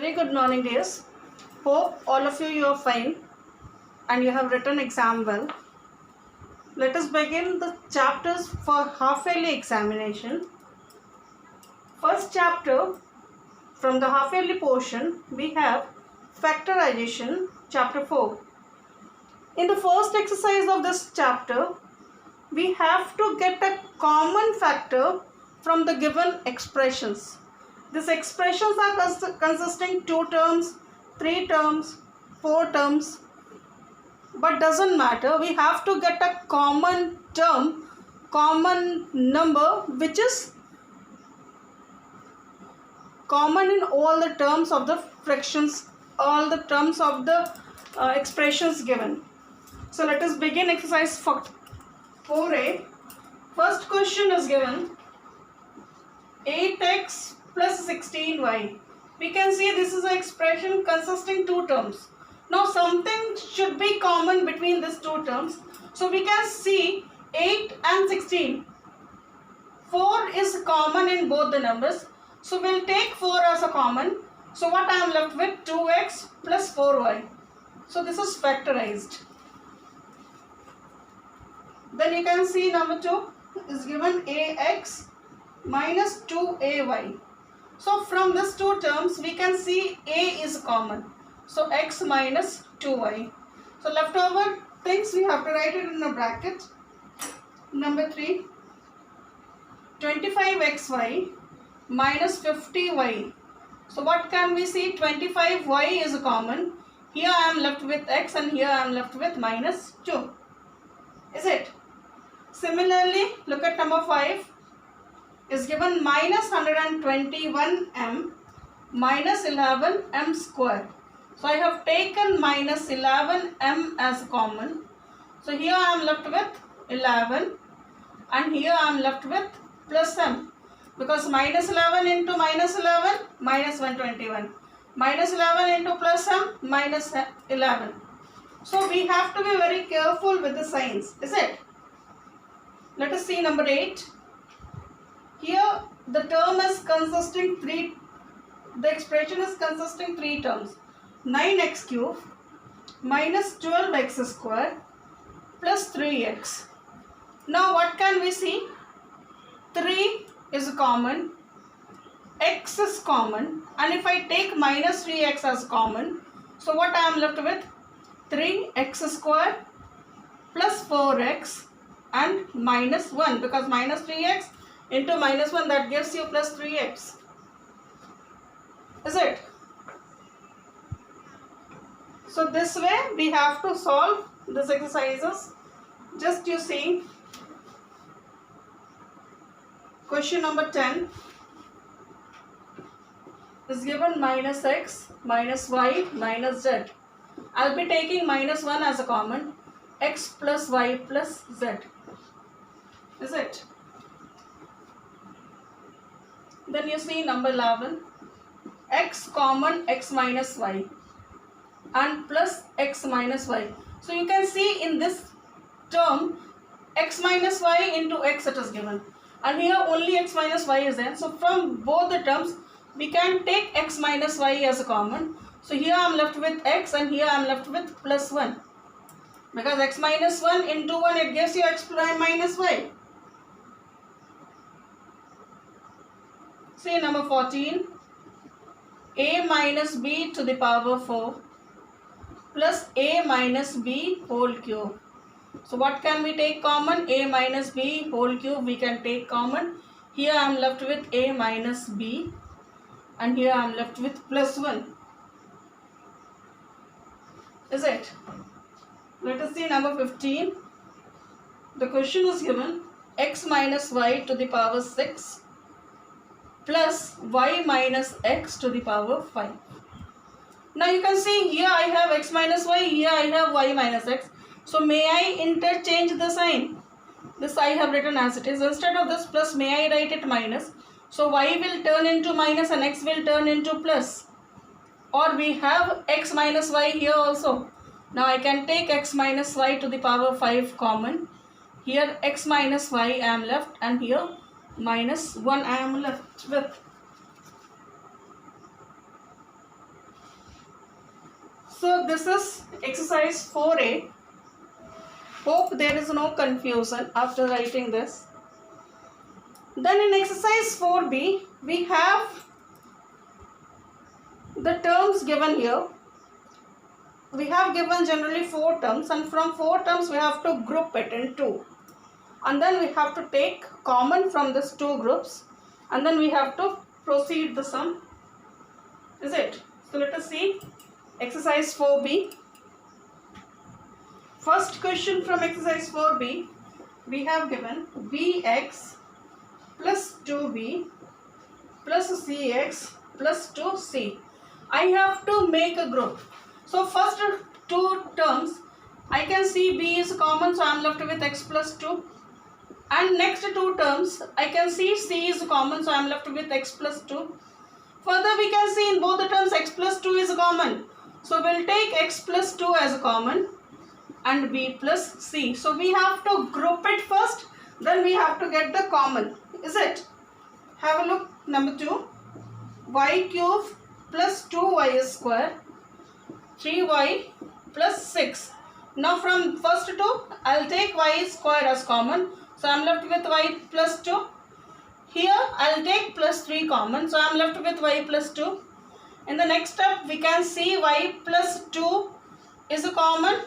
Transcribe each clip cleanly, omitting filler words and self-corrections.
Very good morning, dears. Hope all of you are fine and you have written exam well. Let us begin the chapters for half-yearly examination. First chapter from the half-yearly portion, we have factorization, chapter 4. In the first exercise of this chapter, we have to get a common factor from the given expressions. These expressions are consisting 2 terms, 3 terms, 4 terms, but doesn't matter. We have to get a common term, common number, which is common in all the terms of the fractions, all the terms of the expressions given. So let us begin exercise 4a. First question is given 8x plus 16y. We can see this is an expression consisting 2 terms. Now something should be common between these 2 terms. So we can see 8 and 16. 4 is common in both the numbers. So we'll take 4 as a common. So what I am left with? 2x plus 4y. So this is factorized. Then you can see number 2 is given ax minus 2ay. So from these 2 terms we can see a is common. So x minus 2y. So leftover things we have to write it in a bracket. Number 3, 25xy minus 50y. So what can we see? 25y is common. Here I am left with x and here I am left with minus 2. Is it? Similarly, look at number 5 is given minus 121m minus 11m square. So I have taken minus 11m as common. So here I am left with 11 and here I am left with plus m, because minus 11 into minus 11 minus 121, minus 11 into plus m minus 11. So we have to be very careful with the signs, is it? Let us see number 8. Here the term is consisting 3, the expression is consisting 3 terms. 9x cube minus 12x square plus 3x. Now what can we see? 3 is common, x is common, and if I take minus 3x as common, so what I am left with? 3x square plus 4x and minus 1, because minus 3x into minus 1, that gives you plus 3x. Is it? So this way we have to solve these exercises. Just you see question number 10 is given minus x minus y minus z. I'll be taking minus 1 as a common, x plus y plus z. Is it? Then you see number 11, x common x minus y and plus x minus y. So you can see in this term x minus y into x it is given, and here only x minus y is there. So from both the terms we can take x minus y as a common. So here I am left with x and here I am left with plus 1, because x minus 1 into 1 it gives you x prime minus y. See number 14, a minus b to the power 4 plus a minus b whole cube. So what can we take common? A minus b whole cube we can take common. Here I am left with a minus b and here I am left with plus 1. Is it? Let us see number 15. The question is given x minus y to the power 6 plus y minus x to the power 5. Now you can see here I have x minus y, here I have y minus x. So may I interchange the sign? This I have written as it is. Instead of this plus, may I write it minus? So y will turn into minus and x will turn into plus. Or we have x minus y here also. Now I can take x minus y to the power 5 common. Here x minus y I am left and here minus 1 I am left with. So this is exercise 4A. Hope there is no confusion after writing this. Then in exercise 4B, we have the terms given here. We have given generally 4 terms, and from 4 terms we have to group it in 2. And then we have to take common from these 2 groups, and then we have to proceed the sum. Is it? So let us see exercise 4B. First question from exercise 4B, we have given bx plus 2b plus cx plus 2c. I have to make a group. So first 2 terms, I can see b is common, so I am left with x plus 2. And next 2 terms, I can see c is common, so I am left with x plus 2. Further, we can see in both the terms x plus 2 is common. So we will take x plus 2 as common and b plus c. So we have to group it first, then we have to get the common. Is it? Have a look. Number 2. Y cube plus 2y square, 3y plus 6. Now from first 2, I will take y square as common. So I am left with y plus 2. Here I will take plus 3 common. So I am left with y plus 2. In the next step, we can see y plus 2 is a common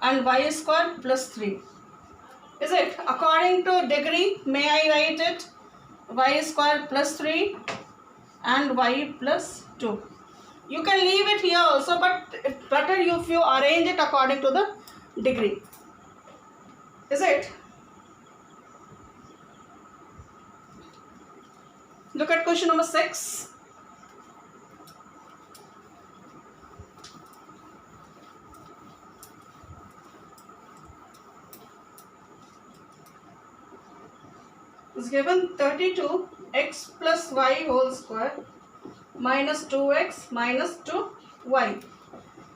and y square plus 3. Is it? According to degree, may I write it y square plus 3 and y plus 2. You can leave it here also, but it's better if you arrange it according to the degree. Is it? Look at question number 6. Is given 32x plus y whole square minus 2x minus 2y.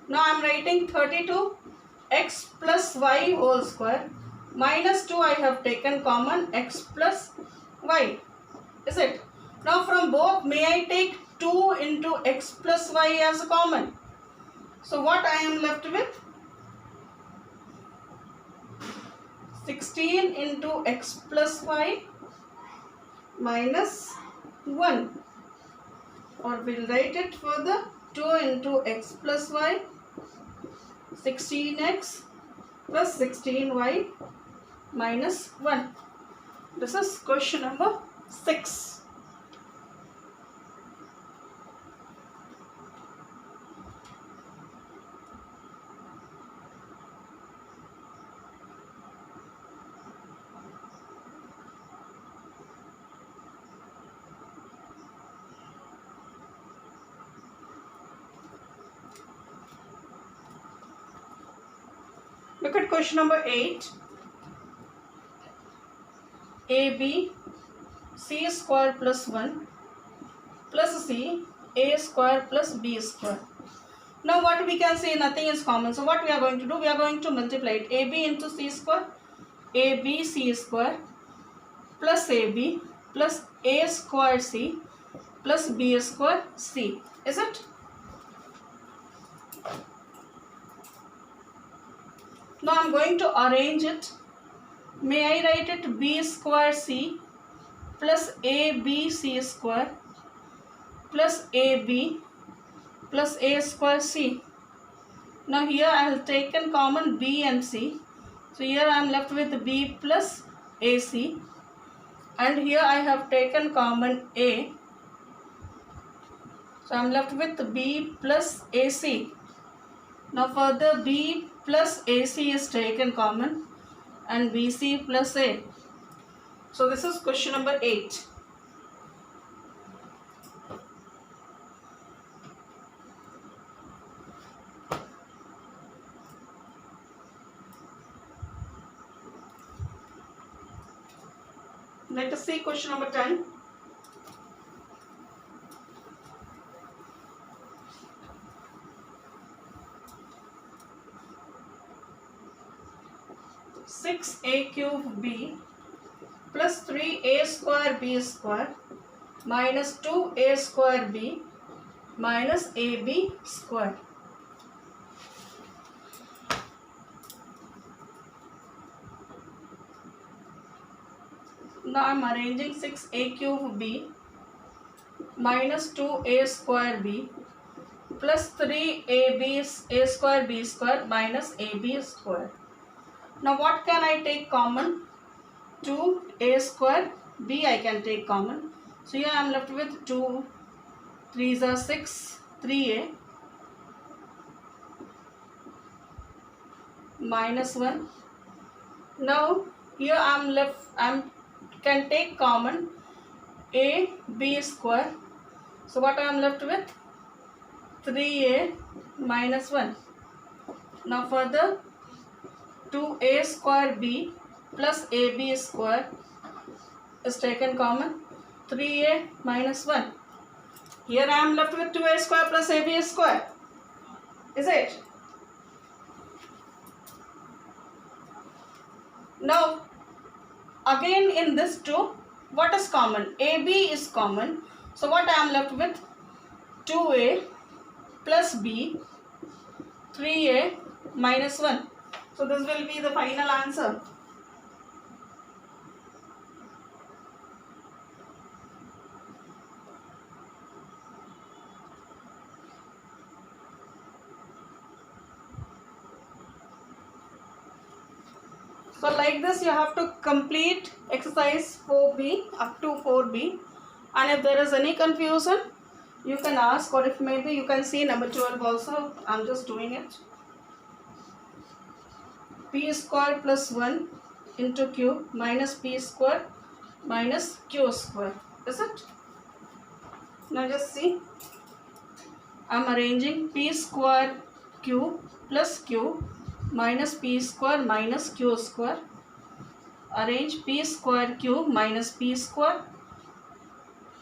Now I am writing 32x plus y whole square minus 2 I have taken common, x plus y. Is it? Now from both, may I take 2 into x plus y as common? So what I am left with? 16 into x plus y minus 1, or we'll write it further, 2 into x plus y, 16x plus 16y minus 1. This is question number 6. Look at question number 8. AB c square plus 1 plus c a square plus b square. Now what we can say, nothing is common. So what we are going to do? We are going to multiply it. AB into c square, AB c square plus AB plus a square c plus b square c. Is it? Now I am going to arrange it. May I write it b square c plus abc square plus ab plus a square c. Now here I have taken common b and c. So here I am left with b plus ac, and here I have taken common a. So I am left with b plus ac. Now further b plus AC is taken common and BC plus A. So this is question number 8. Let us see question number 10. A cube b plus 3a square b square minus 2a square b minus ab square. Now I am arranging 6a cube b minus 2a square b plus 3ab a square b square minus ab square. Now what can I take common? 2a square b I can take common. So here I am left with 2 3s are 6, 3a minus 1. Now here I am left, can take common a b square. So what I am left with? 3a minus 1. Now further 2a square b plus ab square is taken common. 3a minus 1. Here I am left with 2a square plus ab square. Is it? Now again in this 2, what is common? AB is common. So what I am left with? 2a plus b, 3a minus 1. So this will be the final answer. So like this you have to complete exercise 4b up to 4b, and if there is any confusion you can ask, or if maybe you can see number 12 also. I am just doing it. P square plus 1 into q minus p square minus q square. Is it? Now just see. I am arranging p square q plus q minus p square minus q square. Arrange p square q minus p square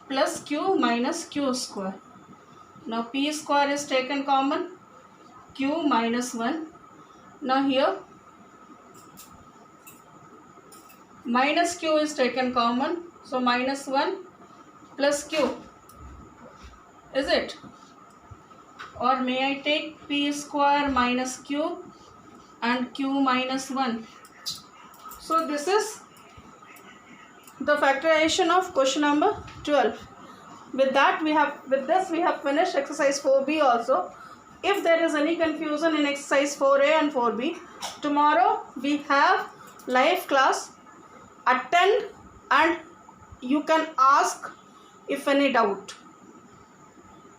plus q minus q square. Now p square is taken common, q minus 1. Now here minus q is taken common, so minus 1 plus q. Is it? Or may I take p square minus q and q minus 1. So this is the factorization of question number 12. With this we have finished exercise 4b also. If there is any confusion in exercise 4a and 4b, tomorrow we have live class. Attend and you can ask if any doubt.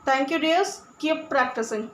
Thank you dears. Keep practicing.